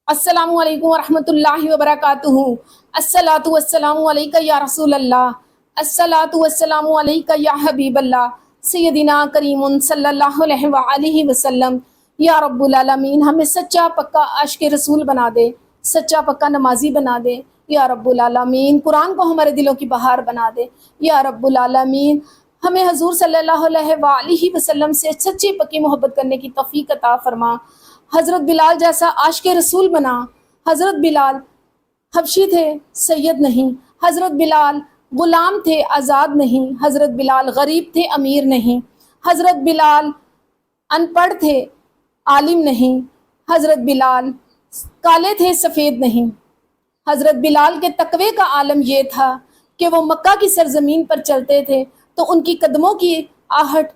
السلام علیکم ورحمۃ اللہ وبرکاتہ۔ الصلاۃ والسلام علیکہ یا رسول اللہ، الصلاۃ والسلام علیکہ یا حبیب اللہ، سیدنا کریم صلی اللہ علیہ وآلہ وسلم۔ یا رب العالمین ہمیں سچا پکا عاشق رسول بنا دے، سچا پکا نمازی بنا دے۔ یا رب العالمین قرآن کو ہمارے دلوں کی بہار بنا دے۔ یا رب العالمین ہمیں حضور صلی اللہ علیہ وآلہ وسلم سے سچی پکی محبت کرنے کی توفیق عطا فرما۔ حضرت بلال جیسا عاشق رسول بنا۔ حضرت بلال حبشی تھے، سید نہیں۔ حضرت بلال غلام تھے، آزاد نہیں۔ حضرت بلال غریب تھے، امیر نہیں۔ حضرت بلال ان پڑھ تھے، عالم نہیں۔ حضرت بلال کالے تھے، سفید نہیں۔ حضرت بلال کے تقوی کا عالم یہ تھا کہ وہ مکہ کی سرزمین پر چلتے تھے تو ان کی قدموں کی آہٹ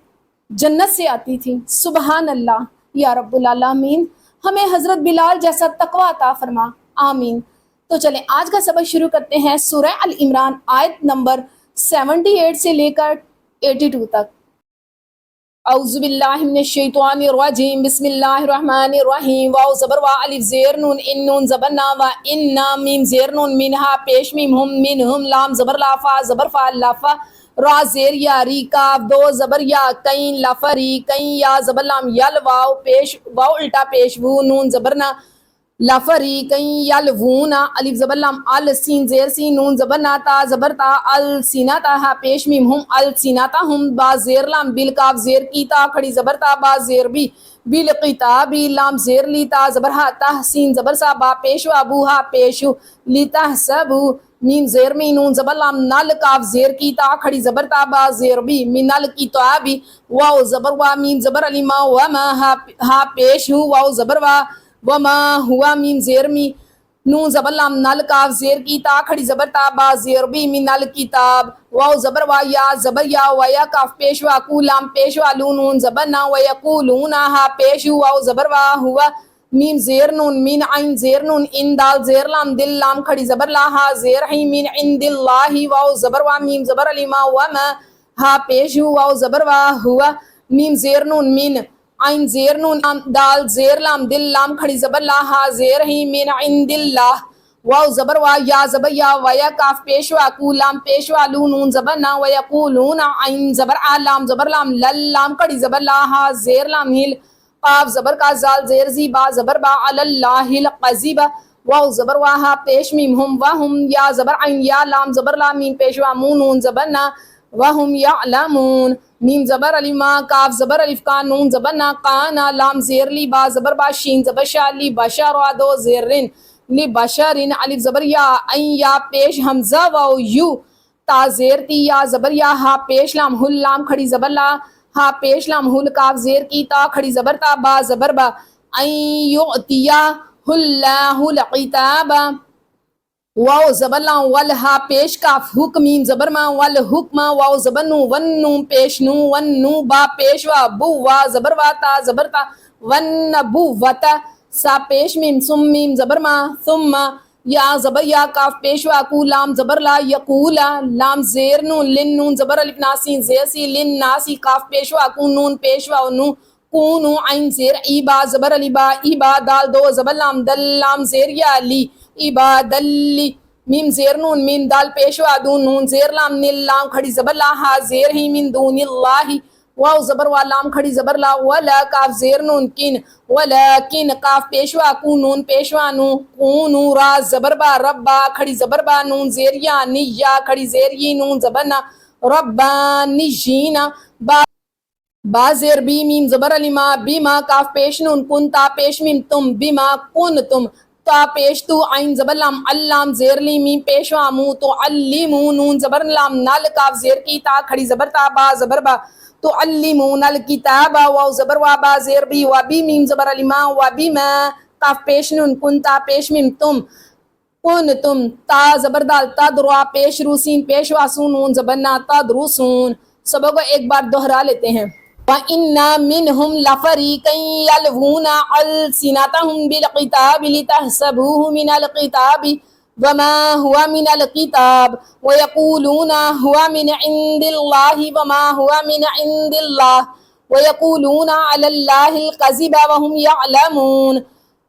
جنت سے آتی تھی۔ سبحان اللہ۔ یا رب العالمین ہمیں حضرت بلال جیسا تقوی عطا فرما، آمین۔ تو چلیں آج کا سبق شروع کرتے ہیں سورہ ال عمران آیت نمبر 78 سے لے کر 82 تک۔ اعوذ باللہ من الشیطان الرجیم، بسم اللہ الرحمن الرحیم۔ واو زبر وا الف زیر نون ان نون زبر نا و ان نا میم زیر نون منہا پیش میم ہم منہم لام زبر لا فا زبر فا لافا را زیر یا ری کاف دو زبر یا کئیں لفری کئیں یا زبر لام یل واو پیش واو الٹا پیش وو نون زبر نا لفری کئیں یل وونا الف زبر لام ال سین زیر سین نون زبر نا تا زبر تا ال سینا تا ہا پیش میم ہم ال سینا تا ہم با زیر لام بل کاف زیر کی تا کھڑی زبر تا با زیر بی بل قتابی لام زیر لی تا زبر ہا تا سین زبر سا با پیش و ابو ہا پیشو لی تا سبو میم زیر می نون زبر لام نل کاف زیر کی تا کھڑی زبر تا با زیر بی منل کی تو آبی واو زبر وا میم زبر علی ما وما ہا پیش ہوں واو زبر وا وما ہوا میم زیر می نون زبر لام نل کاف زیر کی تا کھڑی زبر تا با زیر بی منل کتاب واو زبر وا یا زبر یا ویا کاف پیش وا کو لام پیش وا لون نون زبر نا ویقولون ہا پیش واو زبر وا ہوا میم زیر نون مین عین زیر نون ان دال زیر لام دل لام کھڑی زبر لا ہا زیر ہی من عند اللہ واو زبر وا میم زبر علی ما وما ہا پیش واو زبر وا ہوا میم زیر نون من عین زیر نون دال زیر لام دل لام کھڑی زبر لا ہا زیر ہی من عند اللہ واو زبر وا یا زبر یا ویا کاف پیش وا کو لام پیش وا لون نون زبر نا ویقولون عین زبر آ لام زبر لام لل لام کھڑی زبر لا ہا زیر لام ہل قاف زبر کا زال زیر زی با زبر با علی اللہ القذیب واو زبر واہا پیش میم ہم وہم یا زبر عین یا لام زبر لام میم پیش وا مون نون زبر نا وہم یعلمون میم زبر علی ما کاف زبر الف کا نون زبر نا قانا لام زیر لی با زبر با شین زبر شا لی بشر و دو زیرن لی بشرن الف زبر یا عین یا پیش حمزہ واو یو تا زیر تی یا زبر یا ہا پیش لام ہل لام کھڑی زبر لا ہا پیش لام ہل کاف زیر کی تا کھڑی زبر تا با زبر با این یعطیا اللہ الکتاب واو زبر لام ول ہا پیش کاف حکمیم زبر ما ول حکم واو زبر نو ون نو پیش نو ون نو با پیش وا بو وا زبر وا تا زبر تا ون بو وتا سا پیش میم سم میم زبر ما ثم یا زبر یا کاف پیش وا کو لام زبر لا یقولا لام زیر نون لن نون زبر الف ناسین زیر سی لن ناسی کاف پیش وا کو نون پیش وا نو کونو عین زیر ای با زبر علی با ای با دال دو زبر لام دل لام زیر یا لی ای با دلی میم زیر نون میم دال پیش وا دون نون زیر لام نل لام کھڑی زبر لا ہا زیر ہی من دون اللہ واو زبر وا لام کھڑی زبر لا ولا کاف زیر نون کن ولیکن کاف پیشوا کو نون پیشوا نو کونو را زبر با ربا کھڑی زبر با نون زیر یا نی یا کھڑی زیر ی نون زبر نا ربانی جینا با زیر بی میم زبر علی ما بیما کاف پیش نون کن تا پیش میم تم بیما کن تم تا پیش تو عین زبر لام اللام زیر لی میم پیشوا مو تو علیمو نون زبر لام نال کاف زیر کی تا کھڑی زبر تا با زبر با تو علمون الکتاب واو زبر وا با زیر بی و بی میم زبر علی ما و بی ما کاف پیش نون کن تا پیش میم تم کن تم تا زبر دال تا دروا پیش روسین پیش واسون نون زبر نا تا دروسون سبق کو ایک بار دہرا لیتے ہیں وَإِنَّ مِنْهُمْ لَفَرِيقًا يَلْوُونَ أَلْسِنَتَهُمْ بِالْكِتَابِ لِتَحْسَبُوهُ مِنَ الْكِتَابِ وَمَا هُوَ مِنَ الْكِتَابِ وَيَقُولُونَ هُوَ مِنْ عِنْدِ اللَّهِ وَمَا هُوَ مِنْ عِنْدِ اللَّهِ وَيَقُولُونَ عَلَى اللَّهِ الْكَذِبَ وَهُمْ يَعْلَمُونَ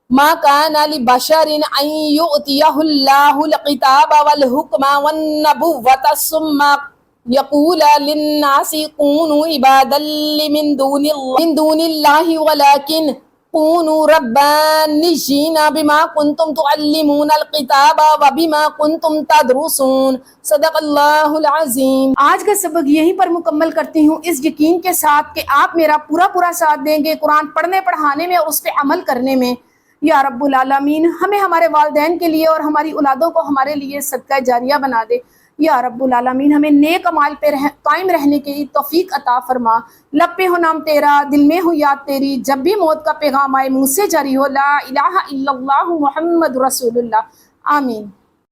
ما كان لبشر أن يؤتيه الله الكتاب والحكم والنبوة ثم يقول للناس كونوا عبادا من دون الله ولكن كونوا ربانيين بما كنتم تعلمون الكتاب وبما كنتم تدرسون صدق اللہ العظیم۔ آج کا سبق یہیں پر مکمل کرتی ہوں اس یقین کے ساتھ کہ آپ میرا پورا ساتھ دیں گے قرآن پڑھنے پڑھانے میں اور اس پہ عمل کرنے میں۔ یا رب العالمین ہمیں ہمارے والدین کے لیے اور ہماری اولادوں کو ہمارے لیے صدقہ جاریہ بنا دے۔ یا رب العالمین ہمیں نیک اعمال پہ قائم رہنے کی توفیق عطا فرما۔ لب پہ ہو نام تیرا، دل میں ہو یاد تیری، جب بھی موت کا پیغام آئے منہ سے جاری ہو لا الہ الا اللہ محمد رسول اللہ۔ آمین۔